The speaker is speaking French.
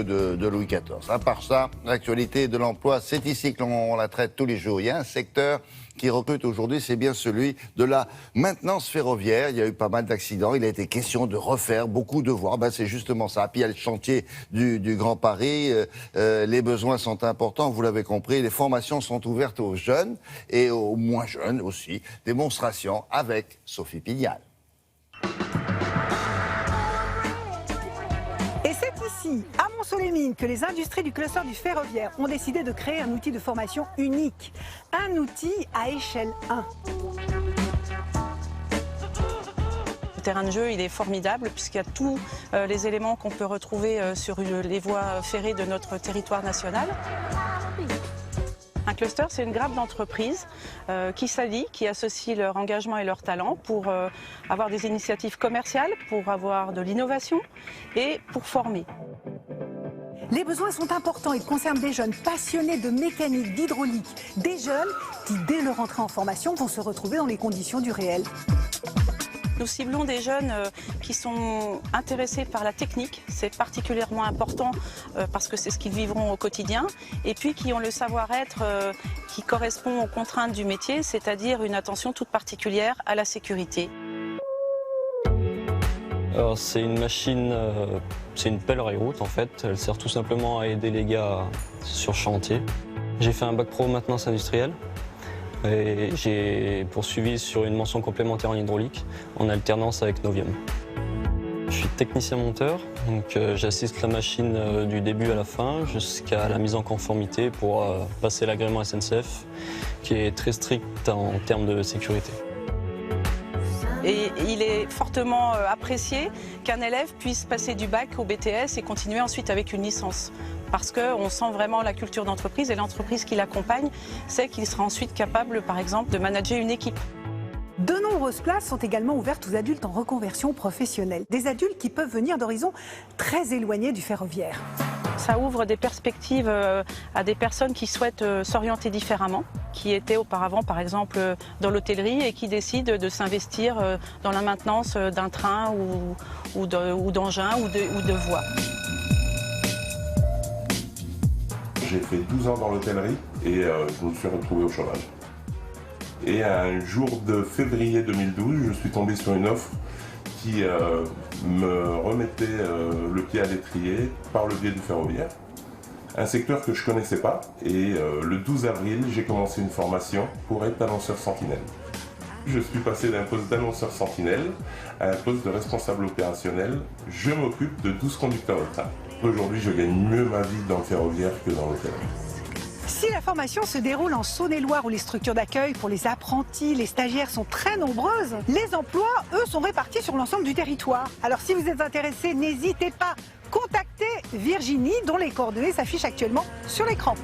feu de Louis XIV. À part ça, l'actualité de l'emploi, c'est ici que l'on la traite tous les jours. Il y a un secteur qui recrute aujourd'hui, c'est bien celui de la maintenance ferroviaire. Il y a eu pas mal d'accidents, il a été question de refaire beaucoup de voies. C'est justement ça. Puis il y a le chantier du Grand Paris, les besoins sont importants, vous l'avez compris, les formations sont ouvertes aux jeunes et aux moins jeunes aussi. Démonstration avec Sophie Pignal. Et c'est ici, à Mont-Soleil-Mines, que les industries du cluster du ferroviaire ont décidé de créer un outil de formation unique. Un outil à échelle 1. Le terrain de jeu, il est formidable puisqu'il y a tous les éléments qu'on peut retrouver sur les voies ferrées de notre territoire national. Un cluster, c'est une grappe d'entreprises qui s'allient, qui associent leur engagement et leur talent pour avoir des initiatives commerciales, pour avoir de l'innovation et pour former. Les besoins sont importants. Ils concernent des jeunes passionnés de mécanique, d'hydraulique. Des jeunes qui, dès leur entrée en formation, vont se retrouver dans les conditions du réel. Nous ciblons des jeunes qui sont intéressés par la technique, c'est particulièrement important parce que c'est ce qu'ils vivront au quotidien, et puis qui ont le savoir-être qui correspond aux contraintes du métier, c'est-à-dire une attention toute particulière à la sécurité. Alors c'est une machine, c'est une pelle rail-route en fait, elle sert tout simplement à aider les gars sur chantier. J'ai fait un bac pro maintenance industrielle. Et j'ai poursuivi sur une mention complémentaire en hydraulique, en alternance avec Novium. Je suis technicien monteur, donc j'assiste la machine du début à la fin jusqu'à la mise en conformité pour passer l'agrément SNCF, qui est très strict en termes de sécurité. Et il est fortement apprécié qu'un élève puisse passer du bac au BTS et continuer ensuite avec une licence. Parce qu'on sent vraiment la culture d'entreprise et l'entreprise qui l'accompagne sait qu'il sera ensuite capable, par exemple, de manager une équipe. De nombreuses places sont également ouvertes aux adultes en reconversion professionnelle. Des adultes qui peuvent venir d'horizons très éloignés du ferroviaire. Ça ouvre des perspectives à des personnes qui souhaitent s'orienter différemment, qui étaient auparavant, par exemple, dans l'hôtellerie et qui décident de s'investir dans la maintenance d'un train ou d'engins ou de voies. J'ai fait 12 ans dans l'hôtellerie et je me suis retrouvé au chômage. Et un jour de février 2012, je suis tombé sur une offre qui me remettait le pied à l'étrier par le biais du ferroviaire. Un secteur que je ne connaissais pas. Et le 12 avril, j'ai commencé une formation pour être annonceur sentinelle. Je suis passé d'un poste d'annonceur sentinelle à un poste de responsable opérationnel. Je m'occupe de 12 conducteurs de train. Aujourd'hui, je gagne mieux ma vie dans le ferroviaire que dans l'hôtellerie. Si la formation se déroule en Saône-et-Loire où les structures d'accueil pour les apprentis, les stagiaires sont très nombreuses, les emplois, eux, sont répartis sur l'ensemble du territoire. Alors si vous êtes intéressé, n'hésitez pas, contactez Virginie dont les coordonnées s'affichent actuellement sur l'écran.